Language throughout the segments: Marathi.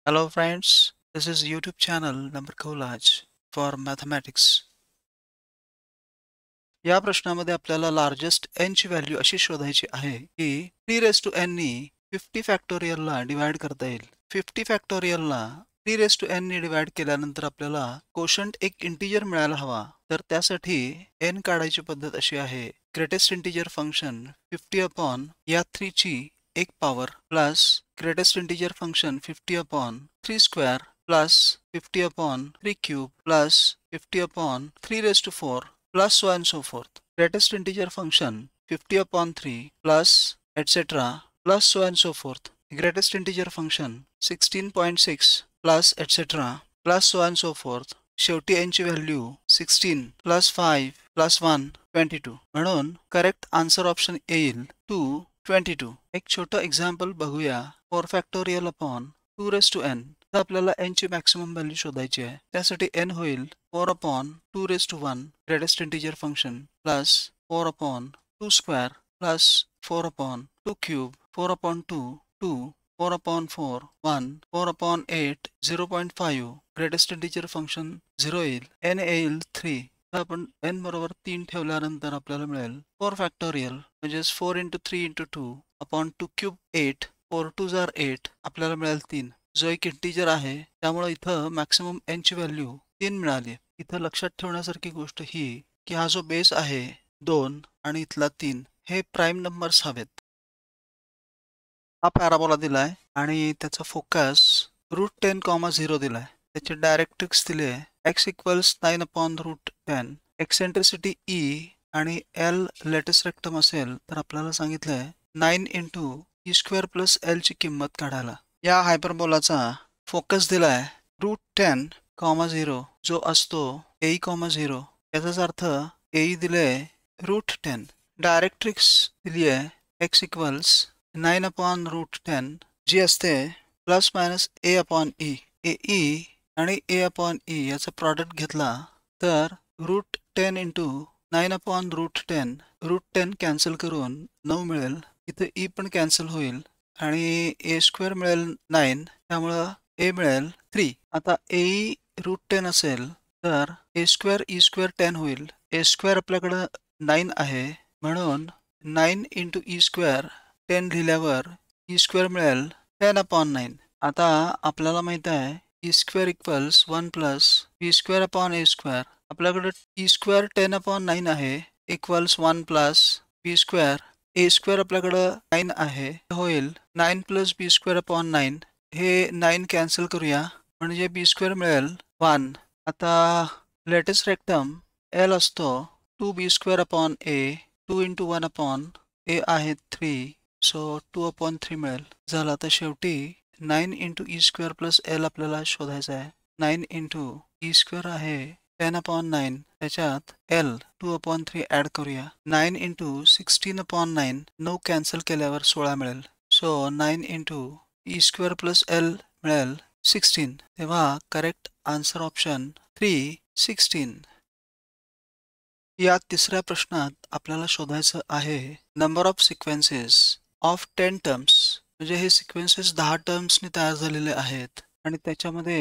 Hello friends, this is YouTube channel Number Collage for Mathematics. या प्रश्नामध्ये आपल्याला लार्जेस्ट n ची व्हॅल्यू अशी शोधायची आहे की 3 रेज टू n नी 50 फॅक्टोरियलला डिवाइड करता येईल. 50 फॅक्टोरियलला 3 रेज टू n नी डिवाइड केल्यानंतर आपल्याला कोशंट एक इंटिजर मिळायला हवा. तर त्यासाठी n काढायची पद्धत अशी आहे. ग्रेटेस्ट इंटिजर फंक्शन 50 अपॉन या 3 ची एक power plus greatest integer function 50 upon 3 square plus 50 upon 3 cube plus 50 upon 3 raise to 4 plus so on and so forth. Greatest integer function 50 upon 3 plus etc. plus so on and so forth. Greatest integer function 16.6 plus etc. plus so on and so forth. शेवटी n ची व्हॅल्यू 16 plus 5 plus 1 22. म्हणून करेक्ट आन्सर ऑप्शन येईल 2 22. एक छोटं एक्झाम्पल बघूया. 4 factorial upon 2 raise to n. तर आपल्याला n ची मॅक्सिमम व्हॅल्यू शोधायची आहे. त्यासाठी n होईल 4 upon 2 raised to 1 greatest integer function plus 4 upon 2 square plus 4 upon 2 cube 4 upon 2 2 4 upon 4 1 4 upon 8 0.5 greatest integer function 0 येईल. n येईल 3. तर आपण n बरोबर 3 ठेवल्यानंतर आपल्याला मिळेल 4 फॅक्टोरियल म्हणजे 4 into 3 into 2 upon 2 cube 8 4 2s are 8 आपल्याला मिळेल 3. जो एक इंटिजर आहे त्यामुळे इथं मॅक्सिमम n ची व्हॅल्यू 3 मिळाली. इथं लक्षात ठेवण्यासारखी गोष्ट ही की हा जो बेस आहे 2 आणि इथला 3 हे प्राइम नंबर्स हवेत. हा पॅराबोला दिलाय आणि त्याचा फोकस √10,0 दिलाय. त्याची डायरेक्ट्रिक्स दिली आहे x equals 9 upon √10. Eccentricity e आणि l लेटेस्ट रेक्टम असेल तर आपल्याला सांगितलंय 9 into e² प्लस l ची किंमत काढायला. या हायपरबोलाचा फोकस दिलाय √10,0 जो असतो a, 0. याचाच अर्थ a दिले √10. डायरेक्ट्रिक्स दिली आहे x इक्वल्स 9 अपॉन √10 जी असते plus minus a upon e. e आणि a अपॉन e याचा प्रॉडक्ट घेतला तर √10 into 9 अपॉन √10 √10 कॅन्सल करून 9 मिळेल. इथं e पण कॅन्सल होईल आणि a² मिळेल 9 त्यामुळं a मिळेल 3. आता a √10 असेल तर a² e² 10 होईल. a² आपल्याकडं 9 आहे म्हणून 9 into e² 10 लिहिल्यावर e² मिळेल 10 अपॉन 9. आता आपल्याला माहित आहे e² equals 1 plus b² upon a². आपल्याकडं e² 10 अपॉन 9 आहे इक्वल्स 1 प्लस b². a² आपल्याकडं 9 आहे होईल 9 प्लस b² अपॉन 9. हे 9 कॅन्सल करूया म्हणजे b² मिळेल 1. आता लेटेस्ट रेक्टम l असतो 2b² upon a 2 into 1 upon a आहे 3 सो 2 अपॉन 3 मिळेल. झालं. आता शेवटी 9 into e² प्लस l आपल्याला शोधायचं आहे. 9 into e² आहे 10 अपॉन 9 त्याच्यात l 2 अपॉन 3 ऍड करूया. 9 into 16 अपॉन 9 9 कॅन्सल केल्यावर 16 मिळेल. So 9 into e² plus l मिळेल 16. तेव्हा करेक्ट आन्सर ऑप्शन 3 16. या तिसऱ्या प्रश्नात आपल्याला शोधायचं आहे number of sequences of 10 terms. म्हणजे हे सिक्वेन्सेस 10 टर्म्सने तयार झालेले आहेत आणि त्याच्यामध्ये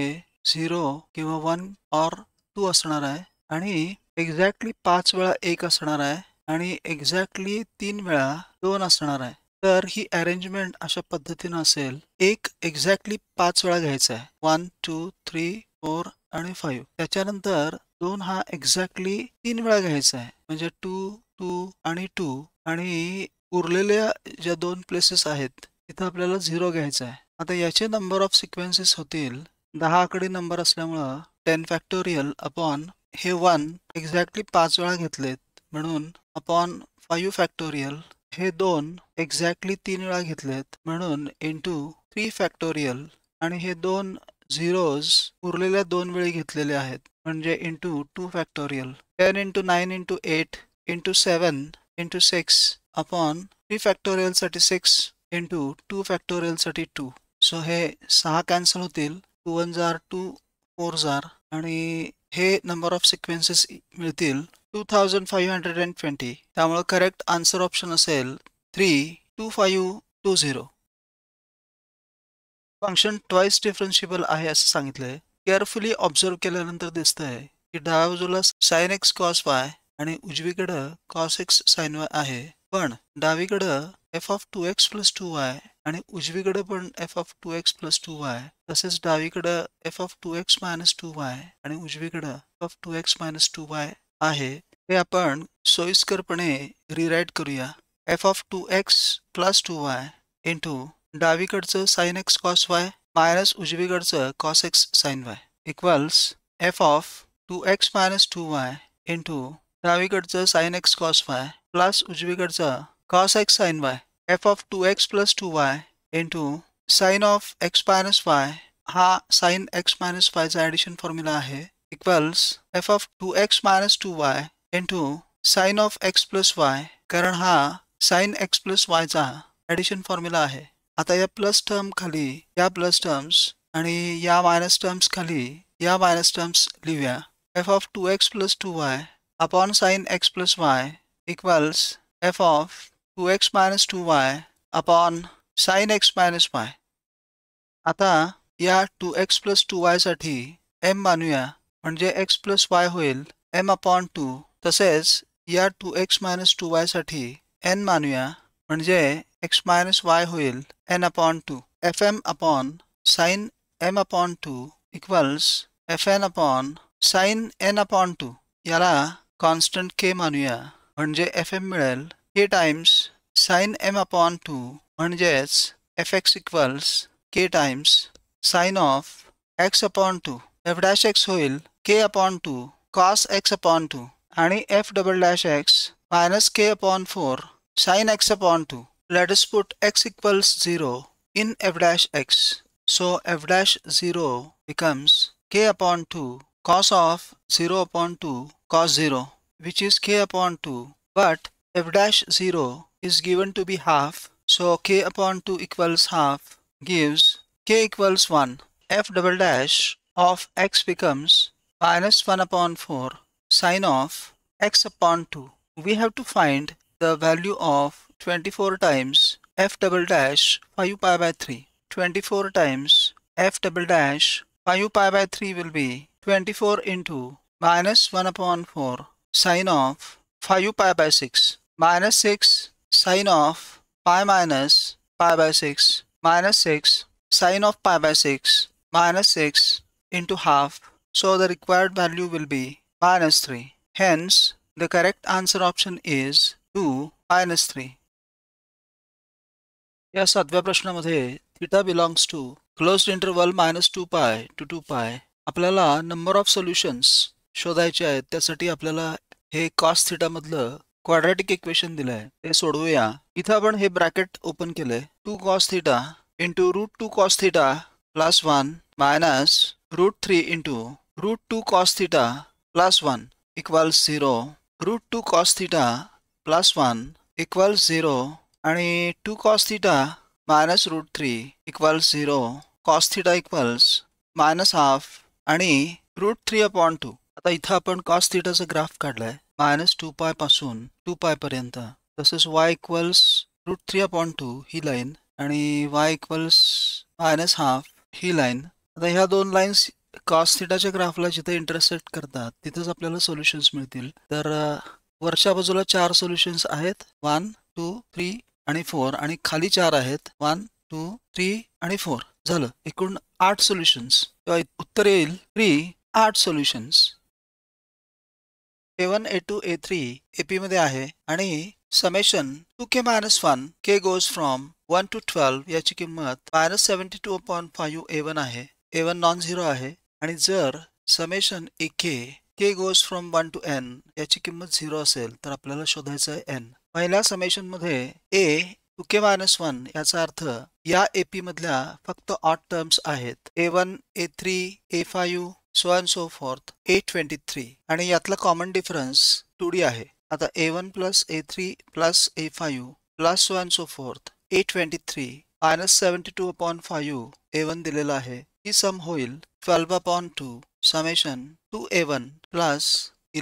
0 किंवा 1 और 2 असणार आहे आणि एक्झॅक्टली 5 वेळा 1 असणार आहे आणि एक्झॅक्टली 3 वेळा 2 असणार आहे. तर ही अरेंजमेंट अशा पद्धतीनं असेल. 1 एक्झॅक्टली 5 वेळा घ्यायचा आहे 1 2 3 4 आणि 5. त्याच्यानंतर 2 हा एक्झॅक्टली 3 वेळा घ्यायचा आहे म्हणजे 2 2 आणि 2 आणि उरलेल्या ज्या 2 प्लेसेस आहेत तिथं आपल्याला 0 घ्यायचा आहे. आता याचे नंबर ऑफ सिक्वेन्सेस होतील 10 आकडी नंबर असल्यामुळं 10 फॅक्टोरियल अपॉन हे 1 एक्झॅक्टली 5 वेळा घेतलेत म्हणून अपॉन 5 फॅक्टोरियल हे 2 एक्झॅक्टली 3 वेळा घेतलेत म्हणून इंटू 3 फॅक्टोरियल आणि हे 2 झिरोज उरलेल्या 2 वेळी घेतलेले आहेत म्हणजे into 2 factorial. 10 into 9 into 8 into 7 into 6 upon 3 factorial साठी 6 into 2 फॅक्टोरियल साठी 2. सो हे 6 कॅन्सल होतील 2 1s are 2 4s are आणि हे नंबर ऑफ सिक्वेन्सेस मिळतील 2520. त्यामुळे करेक्ट आन्सर ऑप्शन असेल 3 2520. फंक्शन ट्वाइस डिफरन्शिएबल आहे असं सांगितलंय. केअरफुली ऑब्झर्व केल्यानंतर दिसतंय की डाव्या बाजूला साइन एक्स कॉस वाय आणि उजवीकडं कॉस एक्स साइन वाय आहे. पण डावीकडं F of 2x plus 2y आणि उजवीकडं पण F of 2x plus 2y, तसेच डावीकडं F of 2x minus 2y आणि उजवीकडं F of 2x minus 2y आहे. हे आपण सोयीस्करपणे रिराईट करूया. F of 2x plus 2y into डावीकडचं sine x cos y minus उजवीकडचं cos x sine y equals F of 2x minus 2y into डावीकडचं sine x cos y plus उजवीकडचं cos x sin y f of 2x plus 2y into sin of x minus y हा sin x minus y चा ॲडिशन फॉर्म्युला आहे equals f of 2x minus 2y into sin of x plus y, कारण हा sin x plus y चा ॲडिशन फॉर्म्युला आहे. आता या प्लस टर्म खाली या प्लस टर्म्स आणि या मायनस टर्म्स खाली या मायनस टर्म्स लिहूया. f of 2x plus 2y upon sin x plus y equals f of 2x minus 2y upon sin x minus y. आता या 2x plus 2y साठी m मानूया म्हणजे x plus y होईल m upon 2. तसेच या 2x minus 2y साठी n मानूया म्हणजे x minus y होईल n upon 2. fm upon sin m upon 2 equals fn upon sin n upon 2. याला कॉन्स्टंट k मानूया म्हणजे fm मिळेल k times sin m upon 2 म्हणजेच fx equals k times sin of x upon 2. f dash x होईल k upon 2 cos x upon 2 आणि f double dash x minus k upon 4 sin x upon 2. Let us put x equals 0 in f dash x. So f dash 0 becomes k upon 2 cos of 0 upon 2 cos 0, which is k upon 2, but f dash 0 is given to be half, so k upon 2 equals half gives k equals 1. F double dash of x becomes minus 1 upon 4 sin of x upon 2. We have to find the value of 24 times f double dash 5 pi by 3. 24 times f double dash 5 pi by 3 will be 24 into minus 1 upon 4 sin of 5 pi by 6 minus 6 sin of pi minus pi by 6 minus 6 sin of pi by 6 minus 6 into half. So the required value will be minus 3. Hence the correct answer option is 2 minus 3. या 7व्या प्रश्नामध्ये theta belongs to closed interval minus 2 pi to 2 पाय. आपल्याला नंबर ऑफ सोल्युशन्स शोधायचे आहेत. त्यासाठी आपल्याला हे कॉस थीटा मधलं क्वाड्रॅटिक इक्वेशन दिलंय ते सोडवूया. इथं आपण हे ब्रॅकेट ओपन केलंय 2 cos theta into root 2 cos theta plus 1 minus root 3 into root 2 cos theta plus 1 equals 0. Root 2 cos theta plus 1 equals 0 आणि 2 cos theta minus root 3 equals 0. cos theta equals minus half आणि रूट 3 अपॉन 2. आता इथं आपण cos थीटाचा ग्राफ काढलाय मायनस 2 पाय पासून 2 पाय पर्यंत. तसंच y इक्वल्स रूट 3 अपॉन 2 ही लाईन आणि y इक्वल्स मायनस हाफ ही लाईन. आता ह्या दोन लाईन्स cos थीटाच्या ग्राफला जिथे इंटरसेक्ट करतात तिथेच आपल्याला सोल्युशन्स मिळतील. तर वरच्या बाजूला 4 सोल्युशन्स आहेत 1 2 3 आणि 4 आणि खाली 4 आहेत 1 2 3 आणि 4. झालं एकूण 8 सोल्युशन्स. तेव्हा उत्तर येईल 3 8 solutions. A1 A2 A3 AP मध्ये आहे आणि summation 2k minus 1 k goes from 1 to 12 याची किंमत मायनस 72/5 A1 आहे. A1 नॉन झिरो आहे आणि जर summation AK k goes from 1 to n याची किंमत 0 असेल तर आपल्याला शोधायचं आहे n. पहिल्या समेशन मध्ये A 2k मायनस 1 याचा अर्थ या AP मधल्या फक्त ऑड टर्म्स आहेत A1 A3 A5 so on so forth. A23 आणि यातला कॉमन डिफरन्स 2D आहे. आता A1 plus A3 plus A5 plus so on so forth. A23 minus 72/5 A1 दिलेला आहे. ही सम होईल 12/2 summation 2A1 plus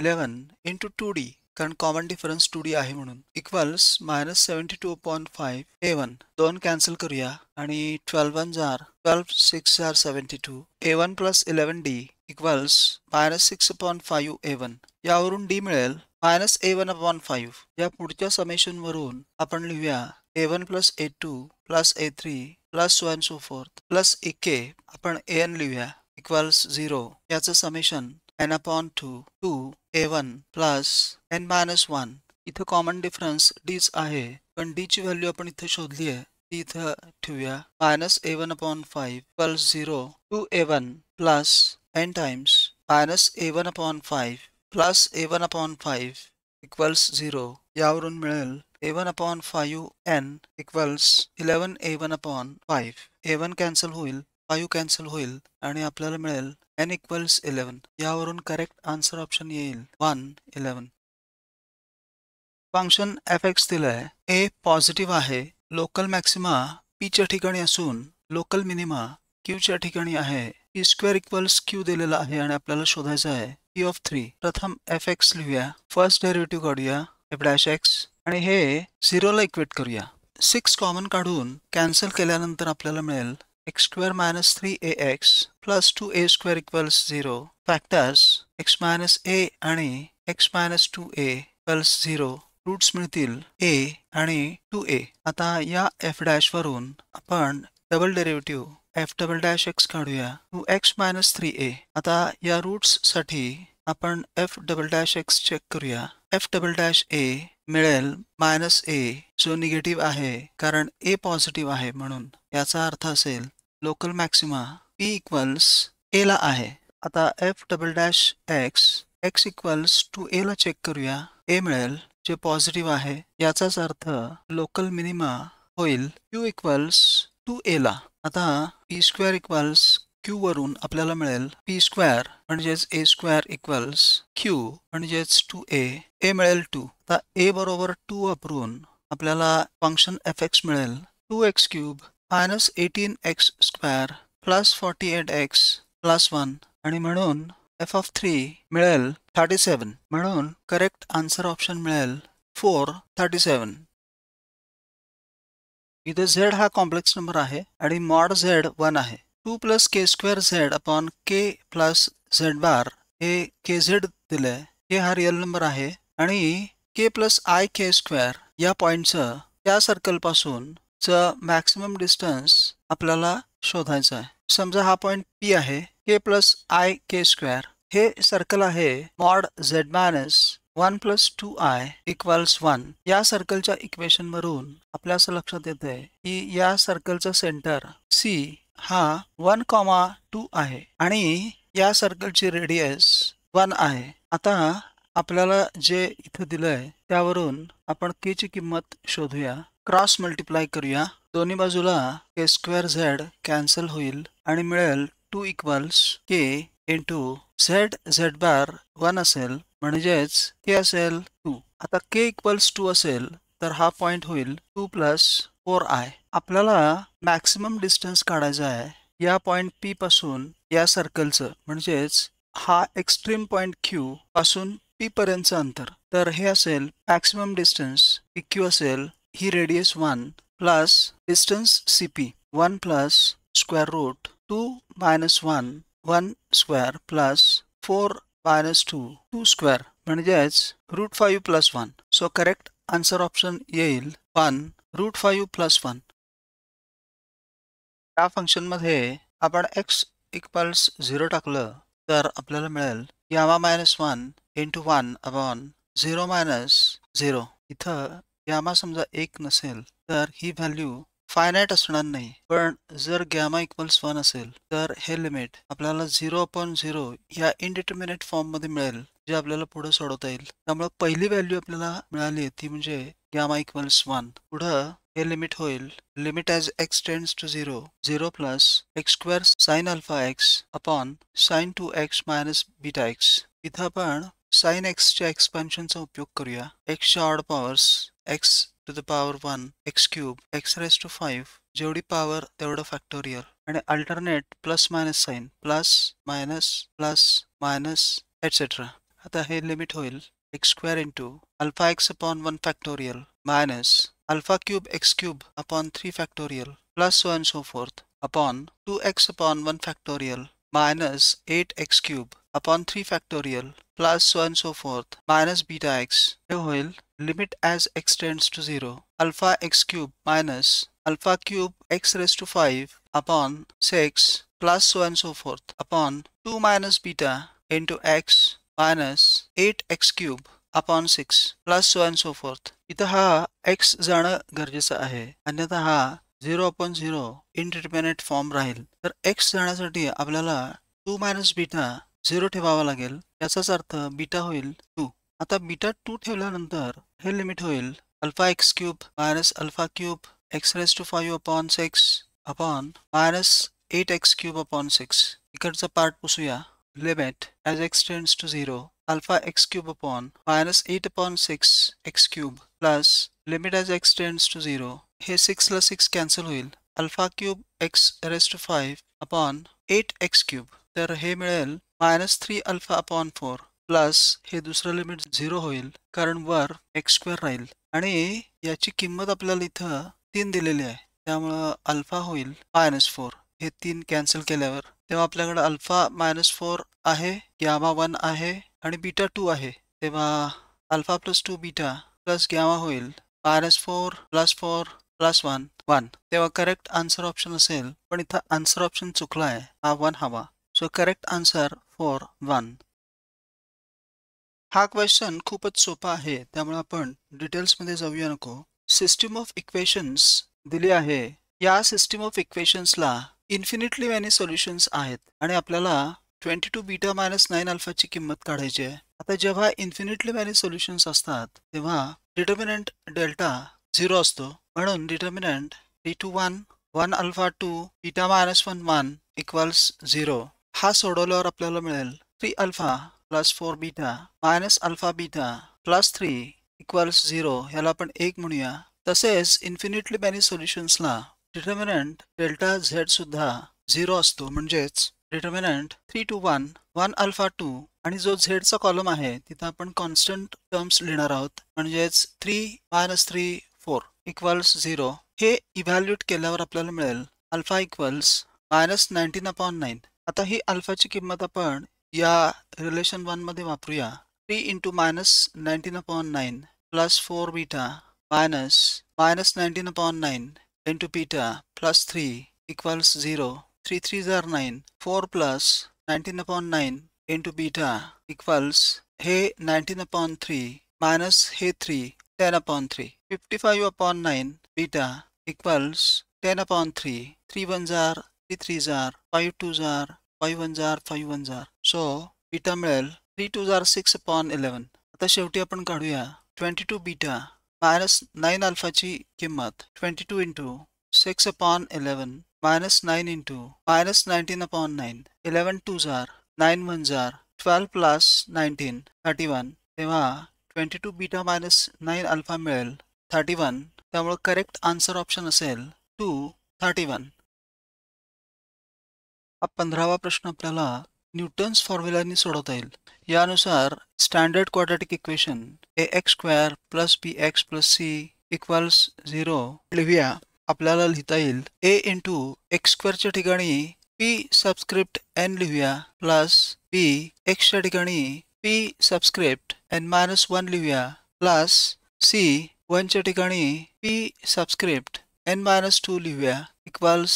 11 into 2D कारण कॉमन डिफरन्स 2D आहे म्हणून. इक्वल्स -72/5 A1 2 कॅन्सल करूया आणि 12 जार 12 6 जार 72 A1 plus 11D equals -6/5 A1. यावरून D मिळेल -A1/5. या पुढच्या समेशन वरून आपण लिहूया A1 plus A2 plus A3 plus so and so forth plus AK आपण AN लिहूया इक्वल्स 0. याचं summation n/2 2 A1 plus n-1. इथं कॉमन डिफरन्स Dच आहे पण D ची व्हॅल्यू आपण इथे शोधली आहे ती इथं ठेवूया -A1/5 equals 0 2 A1 plus n times -A1/5 plus A1/5 equals 0. यावरून मिळेल A1/5 n equals 11 A1/5. A1 cancel होईल 5 कॅन्सल होईल आणि आपल्याला मिळेल n इक्वल्स 11. यावरून करेक्ट आन्सर ऑप्शन येईल 1 11. फंक्शन fx दिलंय. a पॉझिटिव्ह आहे. लोकल मॅक्सिमा p च्या ठिकाणी असून लोकल मिनिमा q च्या ठिकाणी आहे. p² इक्वल्स q दिलेला आहे आणि आपल्याला शोधायचं आहे p ऑफ 3. प्रथम fx लिहूया. फर्स्ट डेरिव्हेटिव्ह काढूया f' आणि हे 0 ला इक्वेट करूया. 6 कॉमन काढून कॅन्सल केल्यानंतर आपल्याला मिळेल x² - 3ax plus 2a² equals 0. Factors x - a आणि x - 2a इक्वल्स 0. रूट्स मिळतील a आणि 2a. आता या f' वरून आपण डबल डेरिव्हेटिव्ह f'(x) काढूया 2x - 3a. आता या रूट्स साठी आपण f'(x) चेक करूया. f'(a) मिळेल -a जो निगेटिव्ह आहे कारण a पॉझिटिव्ह आहे म्हणून. याचा अर्थ असेल local maxima p equals a ला आहे. आता f'(x) x इक्वल्स 2a ला चेक करूया. a मिळेल जे पॉझिटिव्ह आहे. याचाच अर्थ लोकल मिनिमा होईल q इक्वल्स 2a ला. आता p² इक्वल्स q वरून आपल्याला मिळेल p² म्हणजेच a² इक्वल्स q म्हणजेच 2a. a मिळेल 2. आता a बरोबर 2 वापरून आपल्याला फंक्शन fx मिळेल 2x³ - 18x² plus 48x plus 1 आणि म्हणून f of 3 मिळेल 37. म्हणून करेक्ट आन्सर ऑप्शन मिळेल 4 37. इथे z हा कॉम्प्लेक्स नंबर आहे आणि मॉड z 1 आहे. 2 plus k² z upon k plus z बार हे kz दिलंय. हे हा रिअल नंबर आहे आणि k प्लस ik² या पॉइंटचं त्या सर्कल पासून मॅक्सिमम डिस्टन्स आपल्याला शोधायचं आहे. समजा हा पॉइंट P आहे. k प्लस ik² हे सर्कल आहे mod z - 1 plus 2i equals 1. या सर्कलच्या इक्वेशन वरून आपल्या असं लक्षात येतंय की या सर्कलचा सेंटर C हा 1,2 आहे आणि या सर्कलची रेडियस 1 आहे. आता आपल्याला जे इथं दिलंय त्यावरून आपण k ची किंमत शोधूया. क्रॉस मल्टिप्लाय करूया. दोन्ही बाजूला k² z कॅन्सल होईल आणि मिळेल 2 इक्वल्स k इंटू z बार 1 असेल म्हणजेच k असेल 2. आता k इक्वल्स 2 असेल तर हा पॉइंट होईल 2 प्लस 4i. आपल्याला मॅक्सिमम डिस्टन्स काढायचा आहे या पॉइंट P पासून या सर्कलचं म्हणजेच हा एक्स्ट्रीम पॉइंट Q पासून P पर्यंतचं अंतर. तर हे असेल मॅक्सिमम डिस्टन्स PQ असेल ही radius 1 plus distance CP 1 plus square root 2 - 1 1 square plus 4 - 2 2 square म्हणजेच √5 plus 1. So correct answer option येईल 1 √5 प्लस 1. या फंक्शनमध्ये आपण x इक्वल्स 0 टाकलं तर आपल्याला मिळेल गामा -1 इंटू 1 अपॉन 0 - 0. इथं गामा समजा 1 नसेल तर ही व्हॅल्यू फायनाईट असणार नाही. पण जर गॅमा इक्वल्स 1 असेल तर हे लिमिट आपल्याला 0/0 या इनडिटर्मिनेट फॉर्म मध्ये मिळेल जे आपल्याला पुढे सोडवता येईल. त्यामुळे पहिली व्हॅल्यू आपल्याला मिळाली ती म्हणजे गॅमा इक्वल्स 1. पुढं हे लिमिट होईल limit as x tends to 0 0 plus x² sin alpha x upon sin 2x minus beta x. इथं आपण sin x च्या एक्सपान्शनचा उपयोग करूया. x च्या odd powers x to the power 1 x³ x raised to 5 जेवढी पॉवर तेवढं फॅक्टोरियल आणि alternate plus minus sign plus minus plus minus etcetera. आता हे लिमिट होईल x square into alpha x upon 1 factorial minus alpha cube x cube upon 3 factorial plus so and so forth upon 2x upon 1 factorial minus 8x cube upon 3 factorial plus so and so forth minus beta x. हे होईल limit as x tends to 0 alpha x cube minus alpha cube x raised to 5 upon 6 plus so and so forth upon 2 minus beta into x minus 8x cube upon 6 plus so and so forth. इथं हा x जाणं गरजेचं आहे, अन्यथा हा 0 upon 0 indeterminate फॉर्म राहील. तर x जाण्यासाठी आपल्याला 2 minus बीटा 0 ठेवावा लागेल. याचाच अर्थ बीटा होईल 2. आता बीटा 2 ठेवल्यानंतर हे लिमिट होईल alpha x cube minus alpha cube x raised to 5 upon 6 upon minus 8x cube upon 6. इकडचा part पुसूया. Limit as x tends to 0 alpha x cube upon minus 8 upon 6 x cube plus limit as x tends to 0. हे 6 ला 6 कॅन्सल होईल. Alpha cube x raised to 5 upon 8x cube. तर हे मिळेल minus 3 alpha upon 4 प्लस हे दुसरं लिमिट 0 होईल कारण वर x स्क्वेअर राहील आणि याची किंमत आपल्याला इथं 3 दिलेली आहे, त्यामुळं अल्फा होईल -4. हे 3 कॅन्सल केल्यावर तेव्हा आपल्याकडे अल्फा -4 आहे, गॅमा 1 आहे आणि बीटा 2 आहे. तेव्हा alpha plus 2 beta plus gamma होईल -4 + 4 + 1 1. तेव्हा करेक्ट आन्सर ऑप्शन असेल, पण इथं आन्सर ऑप्शन चुकला आहे, हा 1 हवा. So correct answer 4 1. हा क्वेश्चन खूपच सोपा आहे, त्यामुळे आपण डिटेल्समध्ये जाऊया नको. सिस्टम ऑफ इक्वेशन्स दिली आहे. या सिस्टम ऑफ इक्वेशन्सला इन्फिनिटली मेनी सोल्युशन्स आहेत आणि आपल्याला 22 बीटा मायनस 9 अल्फाची किंमत काढायची आहे. आता जेव्हा इन्फिनिटली मेनी सोल्युशन्स असतात तेव्हा डिटर्मिनंट डेल्टा 0 असतो, म्हणून determinant d21 1 alpha 2 beta -1 1 equals 0. हा सोडवल्यावर आपल्याला मिळेल 3 alpha plus 4 beta minus alpha beta plus 3 equals 0. ह्याला आपण 1 म्हणूया. तसेच इन्फिनिटली मेनी सोल्युशन्सला डिटर्मिनंट डेल्टा z सुद्धा 0 असतो, म्हणजेच डिटर्मिनंट 3 to 1 1 अल्फा 2 आणि जो z चा कॉलम आहे तिथं आपण कॉन्स्टंट टर्म्स लिहिणार आहोत, म्हणजेच 3 - 3 4 इक्वल्स 0. हे इव्हॅल्युएट केल्यावर आपल्याला मिळेल अल्फा इक्वल्स -19/9. आता ही अल्फाची किंमत आपण या रिलेशन 1 मध्ये वापरूया. 3 into -19/9 plus 4 beta minus -19/9 into beta plus 3 equals 0. 3 3s are 9. 4 plus 19/9 into beta equals हे 19/3 मायनस हे 3 10/3. 55/9 beta equals 10/3. 3 1s are 3 3s are 5 2s are 5 1s are 5 1s are. So beta मिळेल 3 2s are 6/11. आता शेवटी आपण काढूया 22 बीटा मायनस 9 अल्फाची किंमत 22 into 6/11 minus 9 into minus 19/9. 11 2s are 9 1s are 12 plus 19 31. तेव्हा 22 बीटा मायनस 9 अल्फा मिळेल 31. त्यामुळे करेक्ट आन्सर ऑप्शन असेल 2 31. हा 15वा प्रश्न आपल्याला न्यूटन्स फॉर्म्युलानी सोडवता येईल. यानुसार standard quadratic equation ax² + bx + c equals 0 लिहूया. आपल्याला लिहिता येईल a इंटू x² च्या ठिकाणी p सबस्क्रिप्ट n लिहूया प्लस b x च्या ठिकाणी p सबस्क्रिप्ट n-1 लिहूया प्लस c 1 च्या ठिकाणी p सबस्क्रिप्ट n-2 लिहूया इक्वल्स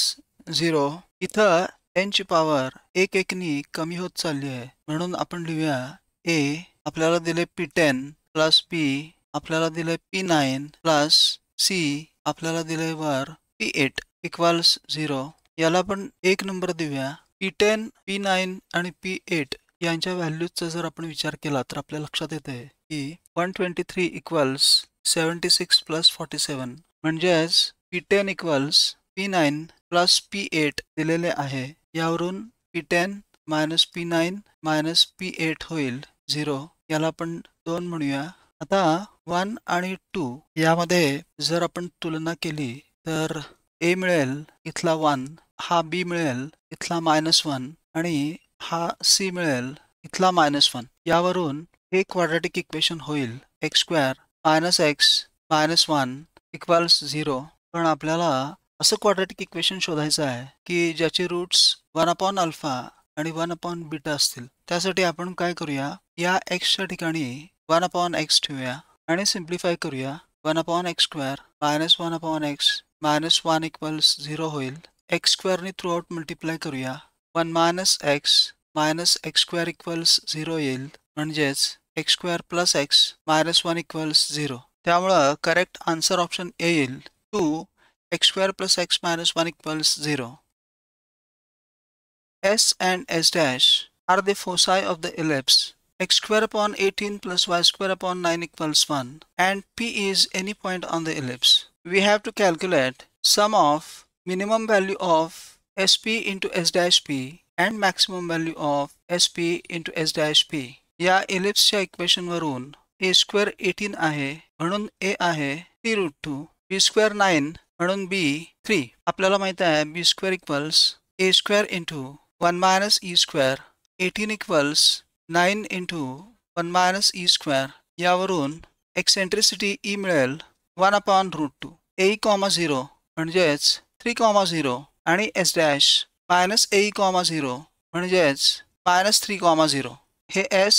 0. इथं n ची पॉवर 1 1 नी कमी होत चालली आहे, म्हणून आपण लिहूया a आपल्याला दिले p10 प्लस b आपल्याला दिले p9 प्लस c आपल्याला दिले वर p8 इक्वल्स 0. याला आपण 1 नंबर देऊया. p10 p9 आणि p8 यांच्या व्हॅल्यूजचा जर आपण विचार केला तर आपल्या लक्षात येते की 123 इक्वल्स 76 + 47, म्हणजेच p10 equals p9 plus p8 दिलेले आहे. यावरून p10 minus p9 minus p8 होईल 0. याला आपण 2 म्हणूया. आता 1 आणि 2 यामध्ये जर आपण तुलना केली तर a मिळेल इथला 1, हा b मिळेल इथला -1 आणि हा c मिळेल इथला -1. यावरून हे क्वाड्रॅटिक इक्वेशन होईल x square minus x minus 1 equals 0. पण आपल्याला असं क्वाड्रॅटिक इक्वेशन शोधायचं आहे की ज्याचे रूट्स 1 अपॉन अल्फा आणि 1 अपॉन बीटा असतील. त्यासाठी आपण काय करूया, या एक्सच्या ठिकाणी 1 अपॉन एक्स ठेवूया आणि सिम्प्लिफाय करूया. 1 upon x square minus 1 upon x minus 1 equals 0 होईल. एक्स स्क्वेअरने थ्रू आउट मल्टिप्लाय करूया. 1 मायनस एक्स स्क्वेअर इक्वल्स 0 येईल, म्हणजेच x square plus x minus 1 equals 0. त्यामुळं करेक्ट आन्सर ऑप्शन ए येईल 2 x square plus x minus 1 equals 0. S and S dash are the foci of the ellipse. X square upon 18 plus y square upon 9 equals 1 and P is any point on the ellipse. We have to calculate sum of minimum value of SP into S dash P and maximum value of SP into S dash P. या ellipseच्या इक्वेशन वरून a square 18 आहे म्हणून a आहे 3 root 2, b square 9 म्हणून b 3. आपल्याला माहित आहे b square equals a square into 1 minus e square. 18 equals 9 into 1 minus e square. यावरून एक्सेंट्रिसिटी e मिळेल 1 अपॉन रूट 2. a कॉमा 0 म्हणजेच 3 कॉमा 0 आणि s dash minus a comma 0 म्हणजेच मायनस 3 कॉमा 0. हे s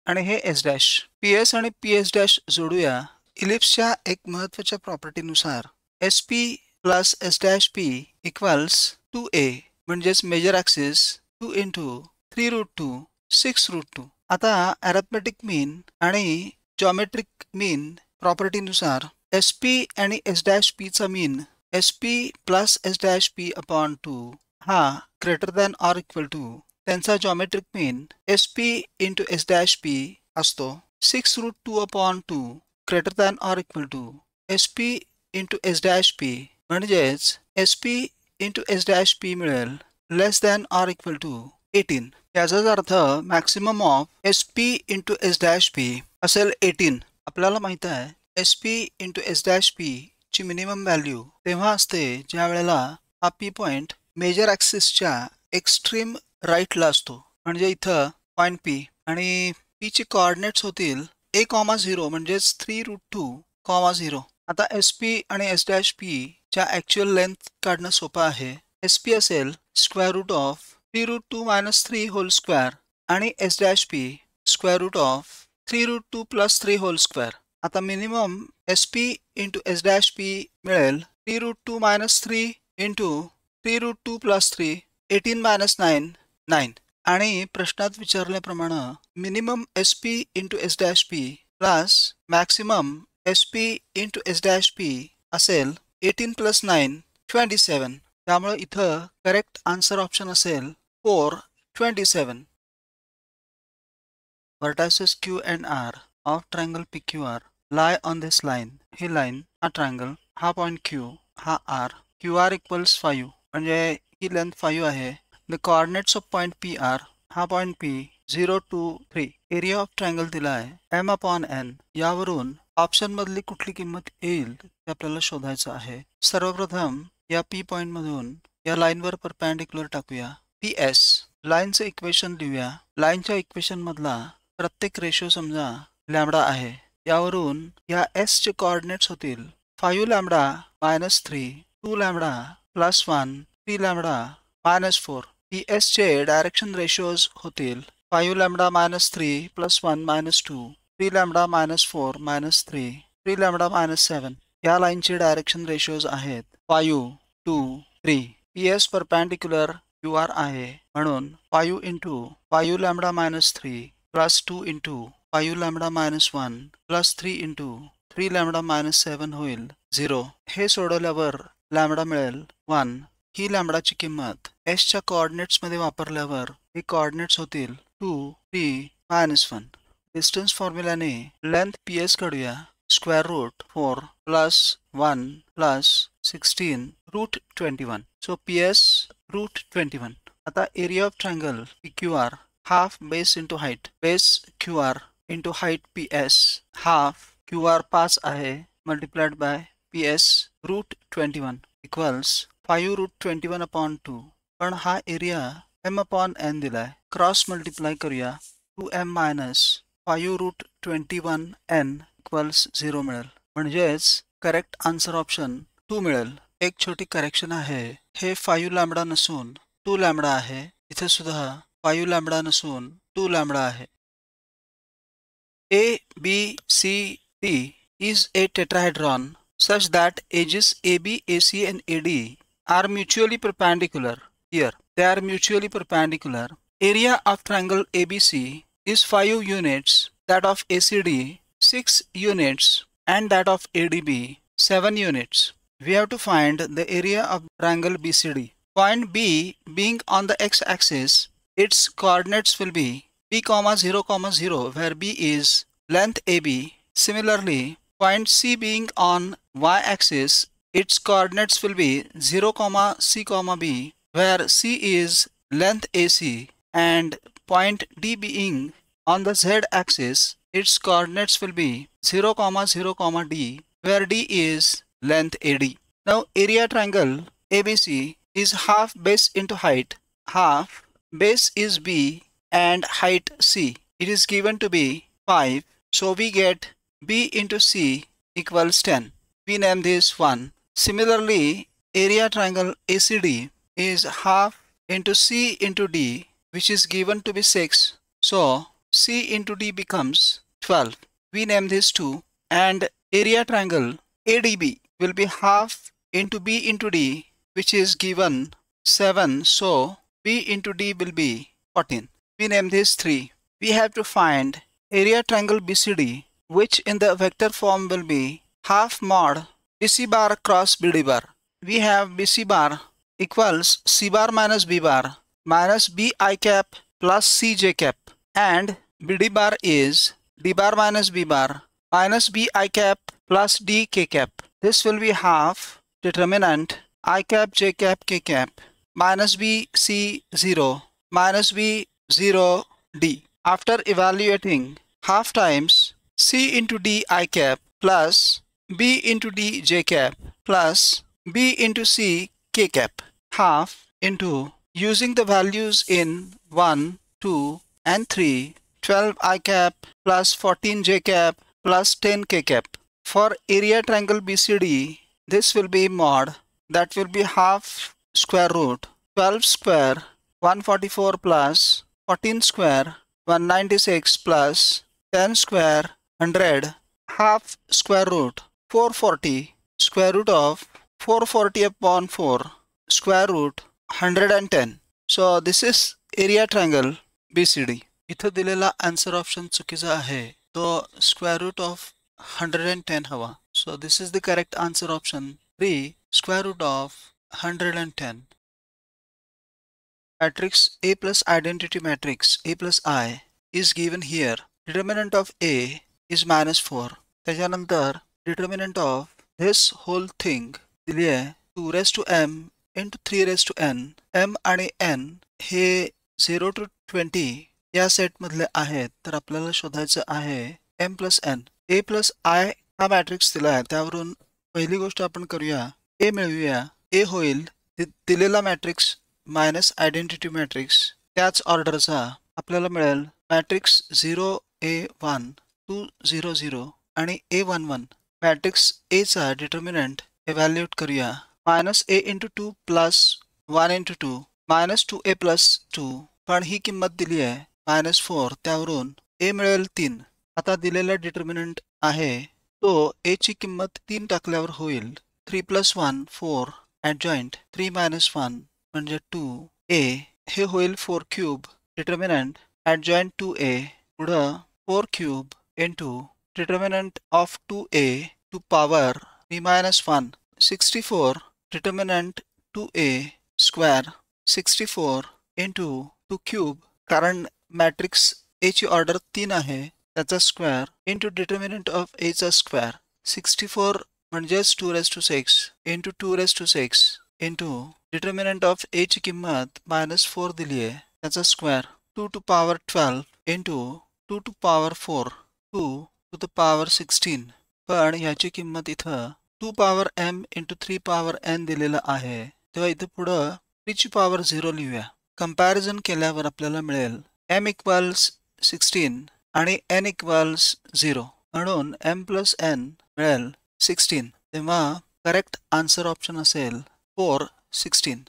आणि हे s डॅश. ps आणि ps डॅश जोडूया. इलिप्सच्या एक महत्त्वाच्या प्रॉपर्टीनुसार SP plus S dash P equals 2a म्हणजेच major axis 2 into 3 root 2 6 root 2. आता अरिथमेटिक मीन आणि जॉमेट्रिक मीन प्रॉपर्टीनुसार SP आणि S dash P चा mean SP plus S dash P upon 2 हा greater than or equal to त्यांचा geometric mean SP into S dash P असतो 6 root 2 upon 2 greater than or equal to SP into S dash P म्हणजेच SP into S dash P मिळेल less than or equal to 18. याचाच अर्थ maximum of SP into S dash P असेल 18. आपल्याला माहित आहे SP into S dash P ची मिनिमम व्हॅल्यू तेव्हा असते ज्या वेळेला हा P पॉइंट मेजर ॲक्सिसच्या एक्स्ट्रीम राईटला असतो. म्हणजे इथं पॉइंट P आणि P चे कोऑर्डिनेट्स होतील a,0 म्हणजेच 3 रूट 2, 0. आता SP आणि S dash P च्या ॲक्च्युअल लेंथ काढणं सोपं आहे. SP असेल square root of 3 root 2 minus 3 whole square आणि S dash P square root of 3 root 2 plus 3 whole square. आता minimum SP into S dash P मिळेल 3 root 2 minus 3 into 3 root 2 plus 3 18 minus 9 9. आणि प्रश्नात विचारल्याप्रमाणे minimum SP into S dash P plus maximum SP into S dash P असेल 18 प्लस 9 27. त्यामुळे इथं करेक्ट आन्सर ऑप्शन असेल 4 27. Vertices Q and R of triangle PQR lie on this line. He line हा ट्रायंगल हा पॉइंट Q हा R. QR इक्वल्स 5 म्हणजे ही लेंथ 5 आहे. The coordinates of point PR हा point P 0 2 3. Area of triangle दिला आहे m अपॉन n. यावरून ऑप्शन मधली कुठली किंमत येईल ते आपल्याला शोधायचं आहे. सर्वप्रथम या P पॉइंट मधून या लाईनवर परपेंडिक्युलर टाकूया. PS लाईनचं इक्वेशन लिहूया. लाईनच्या इक्वेशन मधला प्रत्येक रेशो समजा लॅम्बडा आहे. यावरून या S चे कोऑर्डिनेट्स होतील 5 lambda minus 3 2 lambda plus 1 3 lambda minus 4. PS चे डायरेक्शन रेशोज होतील 5 lambda minus 3 plus 1 minus 2 3 lambda minus 4 minus 3 3 lambda minus 7. या लाईनचे डायरेक्शन रेशोज आहेत 5 2 3. PS परपेंडिक्युलर QR आहे म्हणून 5 into 5 lambda minus 3 plus 2 into 5 lambda minus 1 plus 3 into 3 lambda minus 7 होईल 0. हे सोडवल्यावर लॅम्बडा मिळेल 1. ही लॅम्बडाची किंमत S च्या कोऑर्डिनेट्स मध्ये वापरल्यावर हे कोऑर्डिनेट्स होतील 2 3 मायनस 1. डिस्टन्स फॉर्म्युलाने लेंथ PS काढूया. Square root 4 plus 1 plus 16 root 21. So PS root 21. आता area of triangle PQR half base into height. Base QR into height PS half QR 5 आहे multiplied by PS root 21 equals 5 root 21 upon 2. पण हा एरिया m अपॉन n दिलाय. क्रॉस मल्टिप्लाय करूया. 2m मायनस 5√21n इक्वल्स 0 मिळेल. म्हणजेच करेक्ट आन्सर ऑप्शन 2 मिळेल. एक छोटी करेक्शन आहे. हे 5 लॅम्बडा नसून 2 लॅम्बडा आहे. इथे सुद्धा 5 लॅम्बडा नसून 2 लॅम्बडा आहे. A, B, C, D is a tetrahedron such that edges AB, AC and AD are mutually perpendicular. Here, they are mutually perpendicular. Area of triangle ABC is 5 units, that of ACD 6 units and that of ADB 7 units. We have to find the area of triangle BCD. Point B being on the x-axis, its coordinates will be B, 0, 0, where B is length AB. Similarly, point C being on y-axis, its coordinates will be 0, C, B, where C is length AC, and point D being on the z-axis, its coordinates will be 0, 0, D, where D is length AD. Now, area triangle ABC is half base into height. Half base is B and height C. It is given to be 5. So we get B into C equals 10. We name this 1. Similarly, area triangle ACD is half into C into D, which is given to be 6. So C into D becomes 12. We name this 2. And area triangle ADB will be half into B into D, which is given 7. So B into D will be 14. We name this 3. We have to find area triangle BCD, which in the vector form will be half mod BC bar cross BD bar. We have BC bar equals C bar minus B bar minus BI cap plus CJ cap, and BD bar is D bar minus B bar minus BI cap plus DK cap. This will be half determinant I cap J cap K cap minus B C 0 minus B 0 D. After evaluating, half times C into D I cap plus B into D J cap plus B into C K cap, half into, using the values in 1, 2 and 3, 12 I cap plus 14 J cap plus 10 K cap. For area triangle BCD, this will be mod, that will be half square root 12 square 144 plus 14 square 196 plus 10 square 100, half square root 440, square root of 440 upon 4, square root 110. So this is area triangle BCD. इथं दिलेला आन्सर ऑप्शन चुकीचा आहे. तो स्क्वेअर रूट ऑफ 110 हवा. So this is the correct answer option 3, square root of 110. Matrix A plus identity matrix A plus I is given here. Determinant of A is -4. त्याच्यानंतर determinant of this whole thing दिली आहे 2 raised to m into 3 raised to n. m आणि n हे 0 to 20 या सेट मधले आहेत. तर आपल्याला शोधायचं आहे m plus n. A plus I हा मॅट्रिक्स दिला आहे. त्यावरून पहिली गोष्ट आपण करूया, A मिळवूया. A होईल दिलेला मॅट्रिक्स मायनस आयडेंटिटी मॅट्रिक्स, त्याच ऑर्डरचा आपल्याला मिळेल मॅट्रिक्स 0A1 2 0 0 आणि A11. मॅट्रिक्स A चा डिटर्मिनंट इव्हॅल्युएट करूया. -A into 2 plus 1 into 2 -2A plus 2, पण ही किंमत दिली आहे -4. त्यावरून A मिळेल 3. आता दिलेला डिटर्मिनंट आहे तो A ची किंमत 3 टाकल्यावर होईल 3 plus 1 4 adjoint 3 minus 1 म्हणजे 2A. हे होईल 4 क्यूब. डिटर्मिनंट adjoint 2A पुढं 4 cube into determinant of 2A to power 3 minus 1 64. Determinant 2A square 64 into 2 cube, कारण मॅट्रिक्स A ची ऑर्डर 3 आहे त्याचा square into determinant of A चा स्क्वेअर 64 म्हणजेच 2 raised to 6 into 2 raised to 6 into determinant of A ची किंमत -4 दिली आहे त्याचा square 2 to power 12 into 2 to power 4 2 to the power 16. पण ह्याची किंमत इथं 2 power m into 3 power n दिलेला आहे. तेव्हा इथं पुढं 3 ची पॉवर 0 लिहूया. कंपॅरिझन केल्यावर आपल्याला मिळेल m equals 16 आणि n इक्वल्स 0 म्हणून m प्लस n मिळेल 16. तेव्हा करेक्ट आन्सर ऑप्शन असेल 4, 16.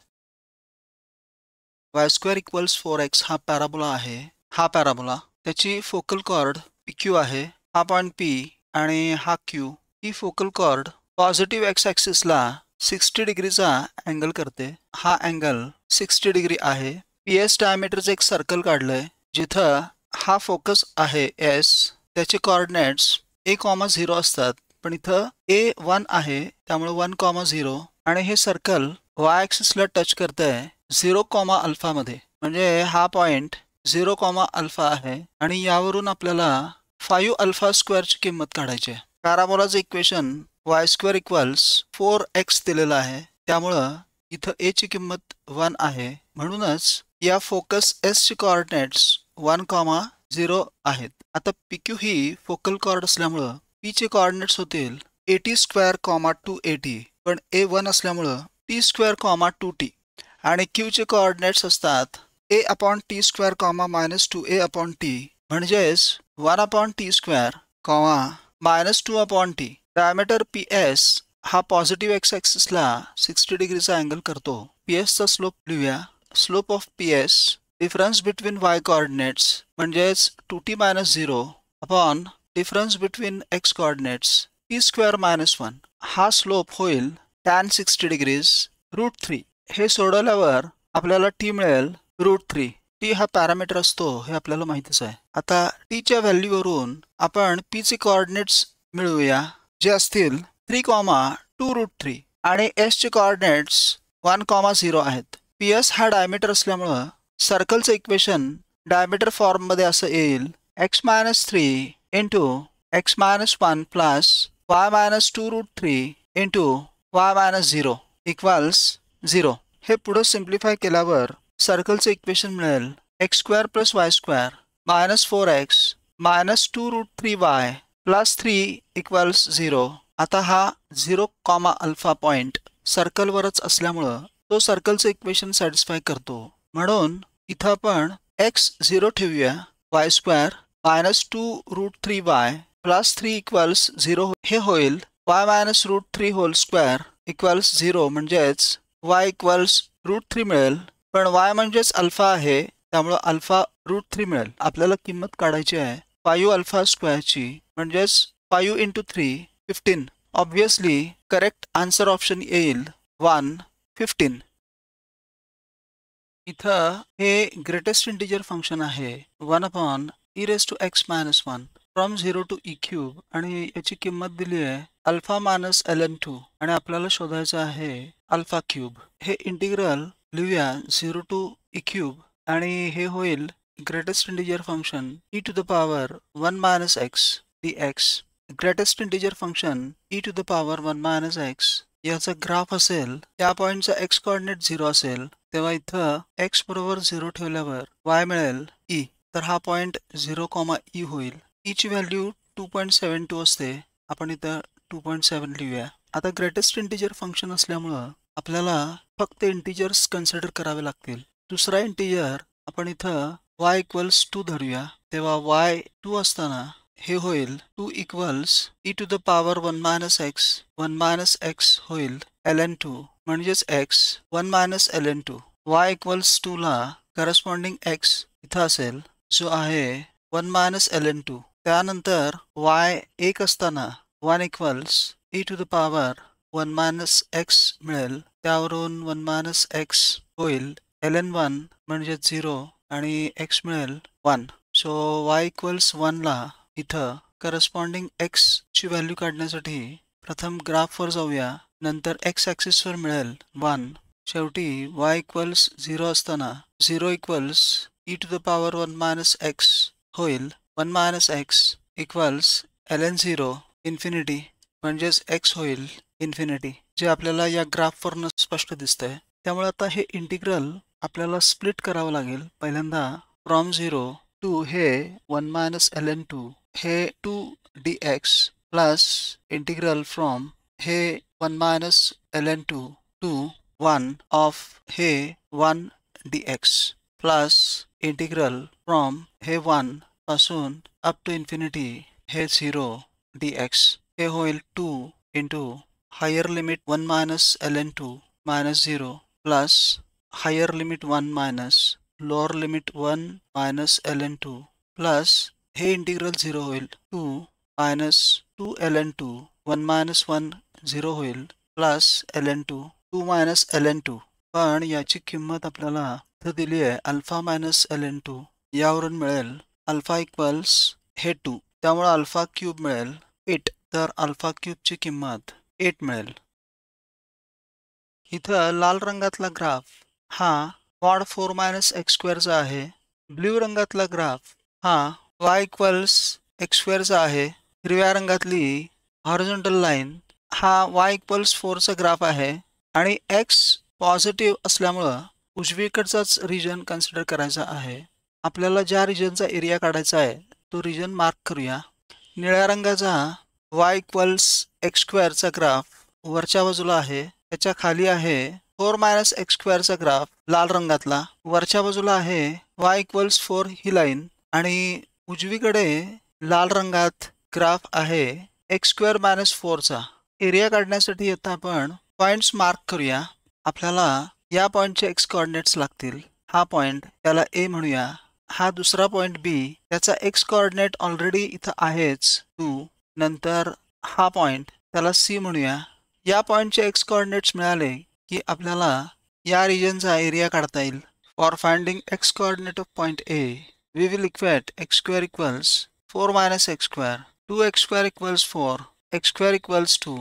y² इक्वल्स 4x हा पॅराबोला आहे. हा पॅराबोला त्याची फोकल कॉर्ड PQ आहे. हा पॉइंट P आणि हा Q. ही फोकल कॉर्ड पॉझिटिव्ह x ॲक्सिसला 60 डिग्रीचा अँगल करते. हा अँगल 60 डिग्री आहे. PS डायमीटरचं एक सर्कल काढलंय जिथं हा फोकस आहे S. त्याचे कोऑर्डिनेट्स a,0 असतात, पण इथं a1 आहे त्यामुळे 1,0 आणि हे सर्कल y ॲक्सिसला टच करतंय 0, अल्फा मध्ये. म्हणजे हा पॉइंट 0, अल्फा आहे आणि यावरून आपल्याला 5 अल्फा स्क्वेअरची किंमत काढायची आहे. पॅराबोलाचं इक्वेशन y² इक्वल्स 4x दिलेलं आहे, त्यामुळं इथं a ची किंमत 1 आहे. म्हणूनच या फोकस S ची कोऑर्डिनेट्स 1, 0 आहेत. आता PQ ही फोकल कॉर्ड असल्यामुळं P चे कोऑर्डिनेट्स होतील 80², 280, पण a1 असल्यामुळं t² 2t आणि Q चे कोऑर्डिनेट्स असतात a/t², -2a/t म्हणजेच 1/t², -2/t. डायमीटर PS हा पॉझिटिव्ह x ॲक्सिसला 60 डिग्रीचा अँगल करतो. PS चा स्लोप लिहूया. Slope of PS difference between y coordinates म्हणजेच 2t - 0 upon difference between x coordinates t² - 1. हा स्लोप होईल tan 60 डिग्रीज √3. हे सोडवल्यावर आपल्याला t मिळेल √3. t हा पॅरामीटर असतो हे आपल्याला माहितीच आहे. आता t च्या व्हॅल्यूवरून आपण p चे कोऑर्डिनेट्स मिळवूया जे असतील 3, 2√3 आणि s चे कोऑर्डिनेट्स 1, 0 आहेत. PS हा डायमीटर असल्यामुळं सर्कलचं इक्वेशन डायमीटर फॉर्म मध्ये असं येईल x - 3 into x - 1 plus y - 2√3 into y - 0 equals 0. हे पुढे सिम्प्लिफाय केल्यावर सर्कलचं इक्वेशन मिळेल x² + y² -4x -2√3y plus 3 equals 0. आता हा 0, अल्फा पॉइंट सर्कलवरच असल्यामुळं तो सर्कलचं इक्वेशन सॅटिस्फाय करतो. म्हणून इथं आपण x 0 ठेवूया. y² -2√3y प्लस 3 इक्वल्स 0 हे होईल y -√3 होल स्क्वेअर इक्वल्स 0 म्हणजेच y इक्वल्स √3 मिळेल. पण y म्हणजेच अल्फा आहे त्यामुळे अल्फा √3 मिळेल. आपल्याला किंमत काढायची आहे 5 अल्फा स्क्वेअरची म्हणजेच 5 × 3 15. ऑब्वियसली करेक्ट आन्सर ऑप्शन येईल 1, 15. इथं हे ग्रेटेस्ट इंटिजर फंक्शन आहे 1/e⁻x - 1 फ्रॉम 0 to e³ आणि याची किंमत दिली आहे अल्फा -ln2 आणि आपल्याला शोधायचं आहे अल्फा क्यूब. हे इंटिग्रल लिहूया 0 to e³ आणि हे होईल greatest integer function e⁻1 - x dx. Greatest integer function e⁻1 - x याचा ग्राफ असेल, त्या पॉइंटचा x कोऑर्डिनेट 0 असेल तेव्हा इथं x बरोबर 0 ठेवल्यावर y मिळेल e. तर हा पॉइंट 0, e होईल. e ची व्हॅल्यू 2.72 असते, आपण इथं 2.7 लिहूया. आता ग्रेटेस्ट इंटिजर फंक्शन असल्यामुळं आपल्याला फक्त इंटिजर्स कन्सिडर करावे लागतील. दुसरा इंटिजर आपण इथं y इक्वल्स 2 धरूया, तेव्हा y 2 असताना हे होईल 2 इक्वल्स e⁻1 - x 1 - x होईल ln2 म्हणजेच x 1 - ln2. y इक्वल्स 2 ला करस्पॉन्डिंग x इथं असेल जो आहे 1 - ln2. त्यानंतर y 1 असताना 1 इक्वल्स e⁻1 - x मिळेल. त्यावरून 1 - x होईल ln1 म्हणजे 0 आणि x मिळेल 1. सो y इक्वल्स 1 ला इथं करस्पॉन्डिंग x ची व्हॅल्यू काढण्यासाठी प्रथम ग्राफवर जाऊया, नंतर x ॲक्सिसवर मिळेल 1. शेवटी y इक्वल्स 0 असताना 0 इक्वल्स e⁻1 - x होईल 1 - x इक्वल्स ln0 इन्फिनिटी म्हणजेच x होईल इन्फिनिटी, जे आपल्याला या ग्राफवरनं स्पष्ट दिसतंय. त्यामुळे आता हे इंटिग्रल आपल्याला स्प्लिट करावं लागेल. पहिल्यांदा फ्रॉम 0 टू हे 1 - ln2 हे 2 dx प्लस इंटिग्रल फ्रॉम हे 1 - ln2 टू 1 ऑफ हे 1 dx प्लस इंटिग्रल फ्रॉम हे 1 पासून अप टू इन्फिनिटी हे 0 dx हे होईल 2 into higher limit 1 minus ln2 minus 0 plus higher limit 1 minus lower limit 1 minus ln2 plus हे इंटिग्रल 0 होईल 2 मायनस 2 ln2 1 मायनस 1 0 होईल प्लस ln2 2 मायनस ln2 पण याची किंमत आपल्याला इथं दिली आहे अल्फा मायनस ln2 यावरून मिळेल अल्फा इक्वल्स हे 2 त्यामुळे अल्फा क्यूब मिळेल 8 तर अल्फा क्यूबची किंमत 8 मिळेल. इथं लाल रंगातला ग्राफ हा मॉड 4 मायनस एक्स स्क्वेअरचा आहे. ब्ल्यू रंगातला ग्राफ हा y इक्वल्स एक्स स्क्वेअरचा आहे. हिरव्या रंगातली हॉरिझॉन्टल लाईन हा y इक्वल्स 4चा ग्राफ आहे आणि x पॉझिटिव्ह असल्यामुळं उजवीकडचाच रिजन कन्सिडर करायचा आहे. आपल्याला ज्या रिजनचा एरिया काढायचा आहे तो रिजन मार्क करूया. निळ्या रंगाचा y इक्वल्स एक्स स्क्वेअरचा ग्राफ वरच्या बाजूला आहे. त्याच्या खाली आहे 4 मायनस एक्स स्क्वेअरचा ग्राफ लाल रंगातला. वरच्या बाजूला आहे y इक्वल्स 4 ही लाईन आणि उजवीकडे लाल रंगात ग्राफ आहे एक्स स्क्वेअर मायनस 4चा. एरिया काढण्यासाठी आता आपण पॉइंट्स मार्क करूया. आपल्याला या पॉइंटचे एक्स कोऑर्डिनेट्स लागतील. हा पॉइंट त्याला A म्हणूया. हा दुसरा पॉइंट B त्याचा एक्स कोऑर्डिनेट ऑलरेडी इथं आहेच 2. नंतर हा पॉइंट त्याला C म्हणूया. या पॉइंटचे एक्स कोऑर्डिनेट्स मिळाले की आपल्याला या रिजनचा एरिया काढता येईल. For finding x coordinate of point A we will equate x square equals 4 minus x square 2x square equals 4 x square equals 2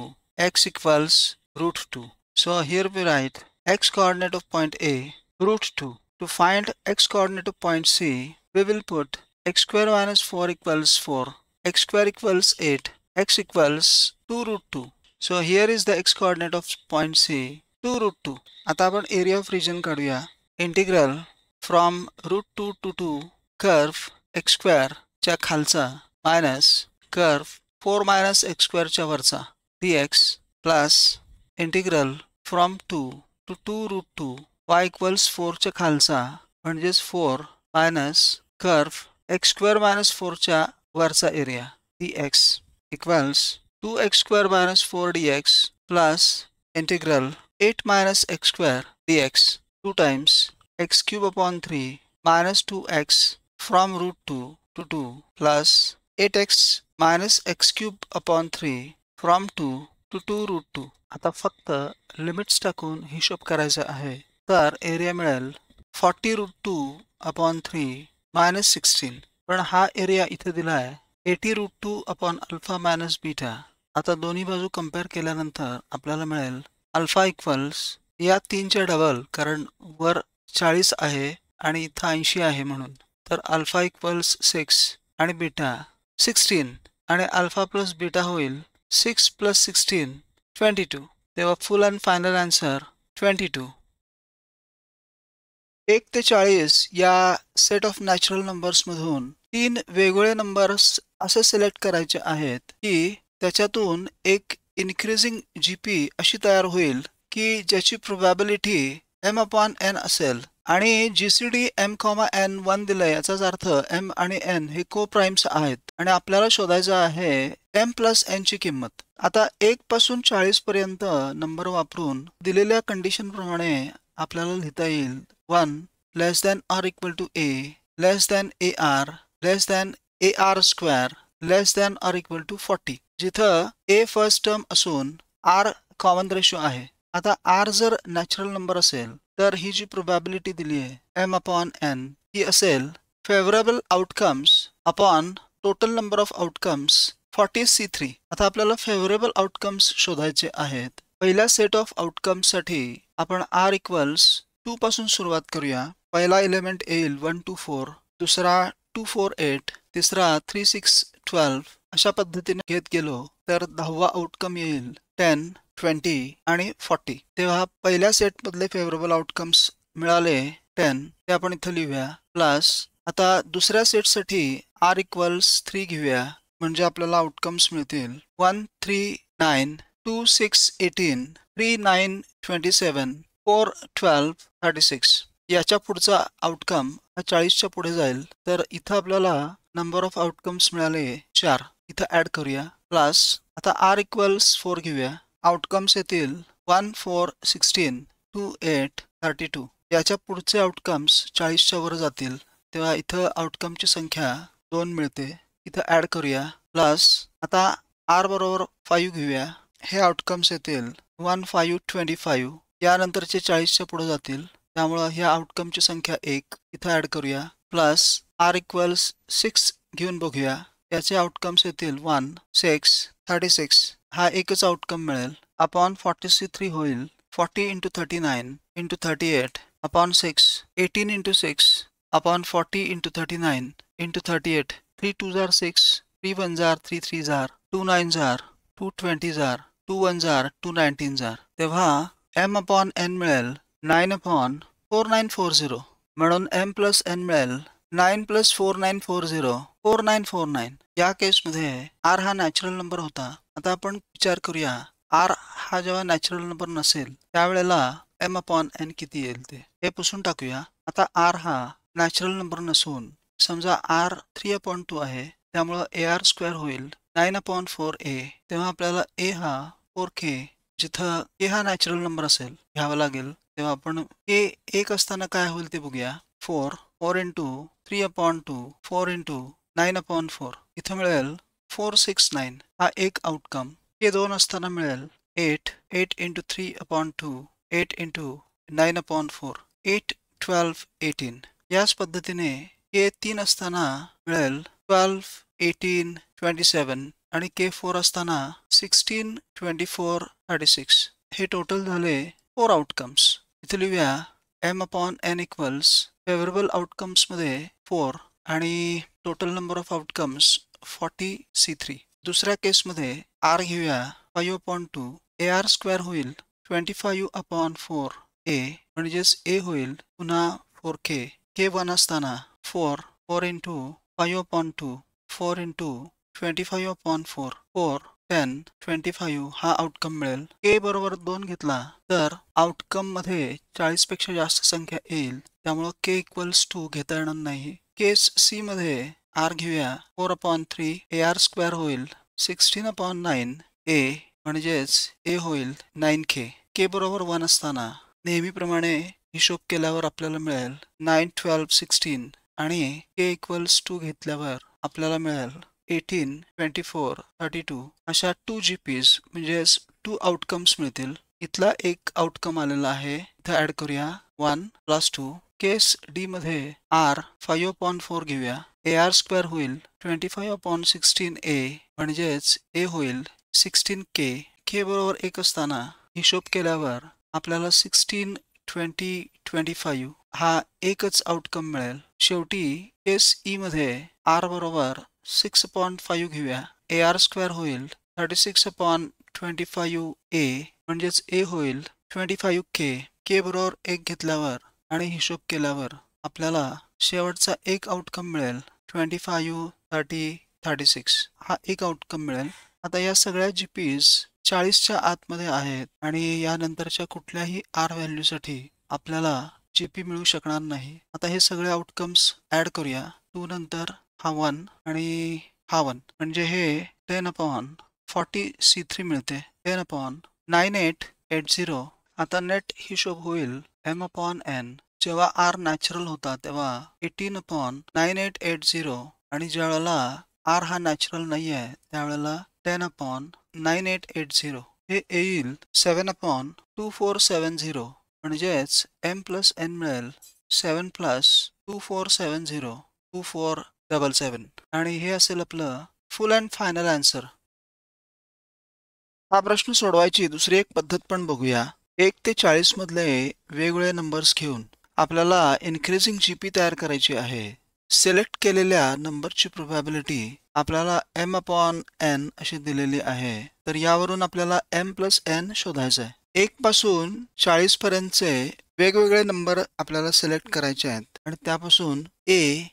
x equals root 2. So here we write x coordinate of point A root 2. To find x coordinate of point C we will put x square minus 4 equals 4 x square equals 8 x equals 2 root 2. So here is the x coordinate of point C 2 root 2. आता आपण area of region काढूया. Integral from root 2 to 2 curve x square च्या खालचा मायनस कर्व 4 मायनस एक्स स्क्वेअरच्या वरचा dx plus integral from 2 to 2 root 2 y equals 4 च्या खालचा म्हणजेच 4 minus curve x square minus 4 च्या वरचा area dx equals 2x square minus 4 dx plus integral 8 minus x square dx 2 times x cube upon 3 minus 2x from root 2 to 2 plus 8x minus x cube upon 3 from 2 to 2 root 2. आता फक्त लिमिट्स टाकून हिशोब करायचा आहे. तर एरिया मिळेल 40 रूट 2 अपॉन 3 मायनस 16. पण हा एरिया इथे दिला आहे 80 root 2 upon alpha minus beta. आता दोन्ही बाजू कंपेअर केल्यानंतर आपल्याला मिळेल अल्फा इक्वल्स या 3च्या डबल कारण वर 40 आहे आणि इथं 80 आहे म्हणून. तर अल्फा इक्वल्स 6 आणि बीटा 16 आणि अल्फा प्लस बीटा होईल 6 प्लस 16 22. तेव्हा फुल अँड फायनल आन्सर 22. 1 ते 40 या सेट ऑफ नॅचरल नंबर्समधून 3 वेगवेगळे नंबर्स असे सिलेक्ट करायचे आहेत की त्याच्यातून एक इन्क्रीजिंग जीपी अशी तयार होईल की ज्याची प्रोबॅबिलिटी m अपॉन n असेल आणि GCD m, n 1 दिलंय. याचाच अर्थ m आणि n हे को प्राइम्स आहेत आणि आपल्याला शोधायचं आहे m प्लस n ची किंमत. आता 1 पासून 40 पर्यंत नंबर वापरून दिलेल्या कंडिशन प्रमाणे आपल्याला लिहिता येईल 1 less than or equal to a less than ar less than ar square less than or equal to 40. जिथं a फर्स्ट टर्म असून r कॉमन रेशो आहे. आता r जर नॅचरल नंबर असेल तर ही जी प्रोबॅबिलिटी दिली आहे m अपॉन n ही असेल favourable outcomes upon total number of outcomes 40c3. आता आपल्याला फेवरेबल आउटकम्स शोधायचे आहेत. पहिल्या सेट ऑफ आउटकम्स साठी आपण r इक्वल्स 2 पासून सुरुवात करूया. पहिला एलिमेंट येईल 1 2 4, दुसरा 2 4 8, तिसरा 3 6 12. अशा पद्धतीने घेत गेलो तर 10वा आउटकम येईल 10 20 आणि 40. तेव्हा पहिल्या सेट मधले फेवरेबल आउटकम्स मिळाले 10 ते आपण इथे लिहूया प्लस आता दुसऱ्या सेट साठी r इक्वल्स 3 घेऊया म्हणजे आपल्याला आउटकम्स मिळतील 1 3 9 2 6 18 3 9 27 4 12 36. याच्या पुढचा आउटकम 40च्या पुढे जाईल तर इथं आपल्याला नंबर ऑफ आउटकम्स मिळाले 4. इथं ऍड करूया प्लस आता r इक्वल्स 4 घेऊया. आउटकम्स येतील 1 4 16 2 8 32. याच्या पुढचे आउटकम्स 40च्या वर जातील तेव्हा इथं आउटकमची संख्या 2 मिळते. इथं ऍड करूया प्लस आता r बरोबर 5 घेऊया. हे आउटकम्स येतील 1 5 25. यानंतरचे 40च्या पुढे जातील त्यामुळे ह्या आउटकमची संख्या 1. इथं ऍड करूया प्लस r इक्वल्स 6 घेऊन बघूया. याचे आउटकम्स येतील 1 6 36. हा एकच आउटकम मिळेल अपॉन 43 होईल 40 × 39 × 38 अपॉन 6 18 × 6 अपॉन 40 × 39 × 38. 3 2 जार 6 3 1 जार 3 3 जार 2 9 जार 2 20 जार 2 1 जार 2 19 जार. तेव्हा m अपॉन n मिळेल 9 अपॉन 4940 म्हणून m प्लस n मिळेल 9 प्लस 4940 4949. या केसमध्ये r हा नॅचरल नंबर होता. आता आपण विचार करूया r हा जेव्हा नॅचरल नंबर नसेल त्यावेळेला m अपॉन n किती येईल ते. हे पुसून टाकूया. आता r हा नॅचरल नंबर नसून समजा r 3/2 आहे त्यामुळे ar² होईल 9/4a. तेव्हा आपल्याला a हा 4k जिथं a हा नॅचरल नंबर असेल घ्यावा लागेल. तेव्हा आपण a 1 असताना काय होईल ते बघूया. 4 4 × 3/2 4 × 9/4. इथं मिळेल 469. हा एक आउटकम. हे 2 असताना मिळेल 8 8 × 3/2 8 × 9/4 8 12 18. याच पद्धतीने हे 3 असताना मिळेल 12 18 27 आणि k4 असताना 16 24 36. हे टोटल झाले 4 आउटकम्स. इथे लिहूया m upon n equals favourable outcomes मध्ये 4 आणि total number of outcomes 40c3. दुसऱ्या केसमध्ये r घेऊया 5/2 ar² होईल 25/4a म्हणजेच a होईल पुन्हा 4k. k1 असताना 4 4 × 5/2 4 × 25/4 4 10 25 हा आउटकम मिळेल. a बरोबर 2 घेतला तर आउटकम मध्ये 40 पेक्षा जास्त संख्या येईल त्यामुळे k इक्वल्स 2 घेता येणार नाही. केस c मध्ये r घेऊया 4/3 ar² होईल 16/9 a म्हणजेच a होईल 9k. k बरोबर 1 असताना नेहमीप्रमाणे हिशोब केल्यावर आपल्याला मिळेल 9 12 16 आणि k इक्वल्स 2 घेतल्यावर आपल्याला मिळेल 18 24 32. अशा 2 GPs म्हणजेच 2 आउटकम्स मिळतील. इथला एक आउटकम आलेला आहे. इथं ऍड करूया 1 + 2. केस d मध्ये r 5/4 घेऊया. ar² होईल 25/16a म्हणजेच a होईल 16k. k बरोबर 1 असताना हिशोब केल्यावर आपल्याला 16 20 25 हा एकच आउटकम मिळेल. शेवटी केस e मध्ये r बरोबर 6/5 घेऊया. ar² होईल 36/25a म्हणजेच a होईल 25k. k बरोबर 1 घेतल्यावर आणि हिशोब केल्यावर आपल्याला शेवटचा एक आउटकम मिळेल 25 30 36. हा एक आउटकम मिळेल. आता या सगळ्या GPs 40च्या आतमध्ये आहेत आणि यानंतरच्या कुठल्याही r व्हॅल्यूसाठी आपल्याला GP मिळू शकणार नाही. आता हे सगळे आउटकम्स ऍड करूया. 2 नंतर हा 1 आणि हा 1 म्हणजे हे 10/40c3 मिळते 10/9880. आता नेट हिशोब होईल m अपॉन n. जेव्हा r नॅचरल होता तेव्हा 18/9880 आणि ज्या वेळेला r हा नॅचरल नाही आहे त्यावेळेला 10/9880 हे येईल 7/2470 म्हणजेच m + n मिळेल 7 + 2470 2477 आणि हे असेल आपलं फुल अँड फायनल आन्सर. हा प्रश्न सोडवायची दुसरी एक पद्धत पण बघूया. 1 ते 40 मधले वेगवेगळे नंबर्स घेऊन आपल्याला इन्क्रीजिंग GP तयार करायची आहे. सिलेक्ट केलेल्या नंबरची प्रोबॅबिलिटी आपल्याला m अपॉन n अशी दिलेली आहे. तर यावरून आपल्याला m + n शोधायचं आहे. 1 पासून 40 पर्यंतचे वेगवेगळे नंबर आपल्याला सिलेक्ट करायचे आहेत आणि त्यापासून a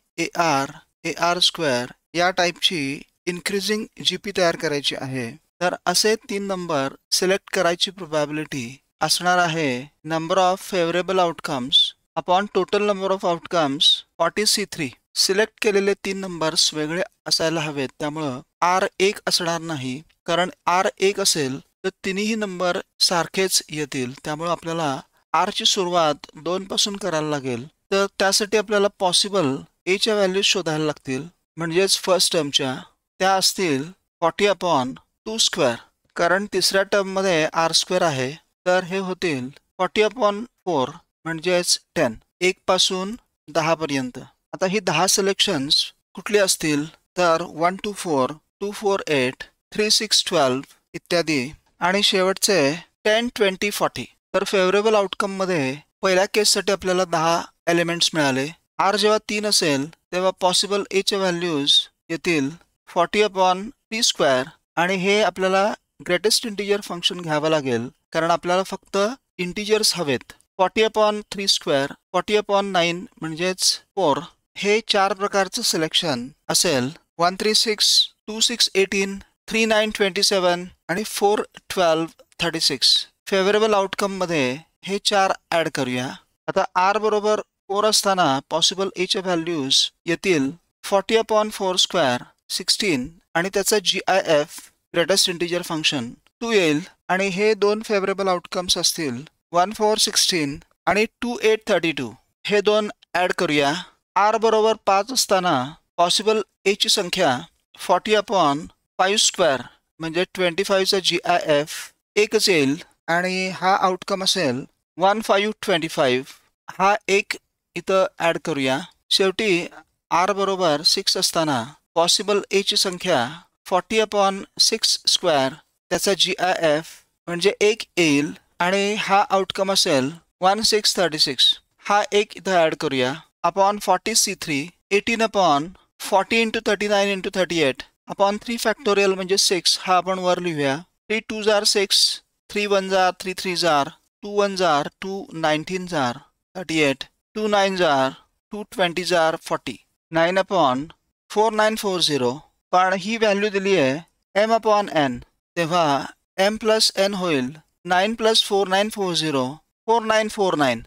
ar ar² या टाईपची इन्क्रीजिंग GP तयार करायची आहे. तर असे 3 नंबर सिलेक्ट करायची प्रोबॅबिलिटी असणार आहे number of favourable outcomes upon total number of outcomes 40c3. Select केलेले 3 नंबर्स वेगळे असायला हवेत, त्यामुळं R 1 असणार नाही. कारण R 1 असेल तर तिन्ही नंबर सारखेच येतील, त्यामुळे आपल्याला R ची सुरुवात 2 पासून करायला लागेल. तर त्यासाठी आपल्याला पॉसिबल A च्या व्हॅल्यूज शोधायला लागतील, म्हणजेच फर्स्ट टर्मच्या. त्या असतील 40/2 स्क्वेअर. कारण तिसऱ्या टर्म मध्ये R स्क्वेअर आहे, तर हे होतील 40/4 म्हणजेच 10. 1 पासून 10 पर्यंत. आता ही 10 सिलेक्शन्स कुठली असतील तर 1 to 4, 2, 4, 8, 3, 6, 12 इत्यादी, आणि शेवटचे 10, 20, 40. तर फेवरेबल आउटकम मध्ये पहिल्या केससाठी आपल्याला 10 एलिमेंट्स मिळाले. R जेव्हा 3 असेल तेव्हा पॉसिबल A च्या व्हॅल्यूज येतील 40/3 स्क्वेअर, आणि हे आपल्याला ग्रेटेस्ट इंटिजर फंक्शन घ्यावं लागेल, कारण आपल्याला फक्त इंटिजर्स हवेत. 40/3 स्क्वेअर, 40/9 म्हणजेच 4. हे 4 प्रकारचं सिलेक्शन असेल. 136, 26, 18, 39, 27 आणि 4, 12, 36. फेवरेबल आउटकम मध्ये हे 4 ऍड करूया. आता R बरोबर 4 असताना पॉसिबल A च्या व्हॅल्यूज येतील 40/4 स्क्वेअर 16, आणि त्याचा GIF ग्रेटेस्ट इंटिजर फंक्शन 2 येईल, आणि हे 2 फेवरेबल आउटकम्स असतील 1, 4, 16 आणि 2, 8, 32. हे 2 ऍड करूया. R बरोबर 5 असताना पॉसिबल A ची संख्या 40/5 स्क्वेअर म्हणजे 25 चा GIF 1 येईल, आणि हा आउटकम असेल 1, 5, 25. हा 1 इथं ऍड करूया. शेवटी R बरोबर 6 असताना पॉसिबल A ची संख्या 40/6 स्क्वेअर, त्याचा GIF म्हणजे 1 येईल, आणि हा आउटकम असेल 1636. हा 1 इथं ऍड करूया. अपॉन 40 C3, 18/40 × 39 × 38 अपॉन 3 फॅक्टोरियल म्हणजे 6. हा आपण वर लिहूया. 3 2s are 6, 3 1s are 3 3s are 2 1s are 2 19s are 38, 2 9s are 2 20s are 40. 9/4940. पण ही व्हॅल्यू दिली आहे m/n, तेव्हा m + n होईल 9 + 4940 4949.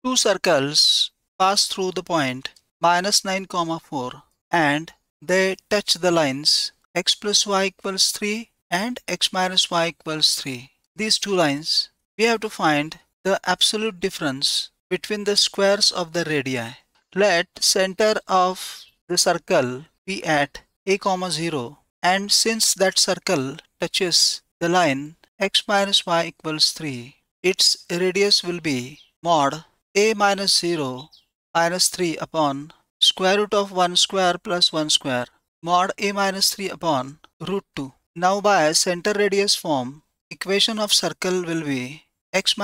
Two circles pass through the point -9, 4, and they touch the lines x + y = 3 and x - y = 3. These two lines, we have to find the absolute difference between the squares of the radii. Let center of the circle be at a, 0, and since that circle touches the line x - y = 3, its radius will be mod a - 0 - 3 upon square root of 1 square plus 1 square, mod a - 3 upon √2. Now by center radius form, equation of circle will be x -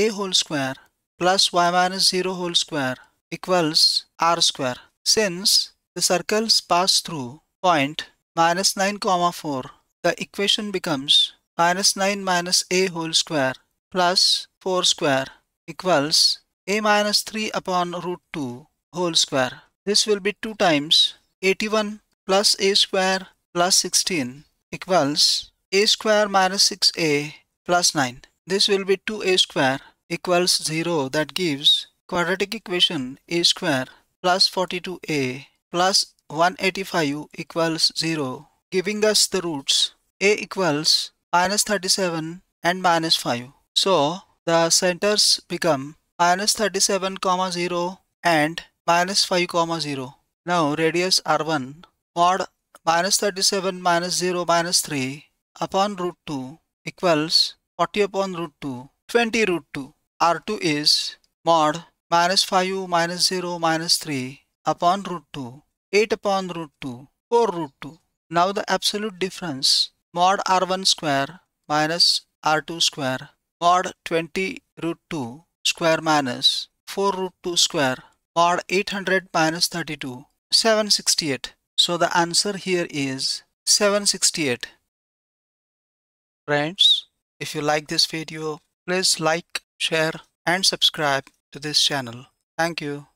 a whole square plus y - 0 whole square equals r square. Since the circles pass through point -9, 4, the equation becomes -9 - a whole square plus 4 square equals a - 3 upon √2 whole square. This will be 2 times 81 plus a square plus 16 equals a square - 6a plus 9. This will be 2a square equals 0. That gives quadratic equation a square plus 42a plus 185 equals 0, giving us the roots a equals -37 and -5. So the centers become -37, 0 and -5, 0. Now radius r1 mod -37 - 0 - 3 upon √2 equals 40/√2, 20√2. R2 is mod -5 - 0 - 3 upon √2, 8/√2, 4√2. Now the absolute difference mod r1 square minus r2 square mod 20√2 square minus 4√2 square mod 800 - 32, 768. So the answer here is 768. Friends, if you like this video, please like, share and subscribe to this channel. Thank you.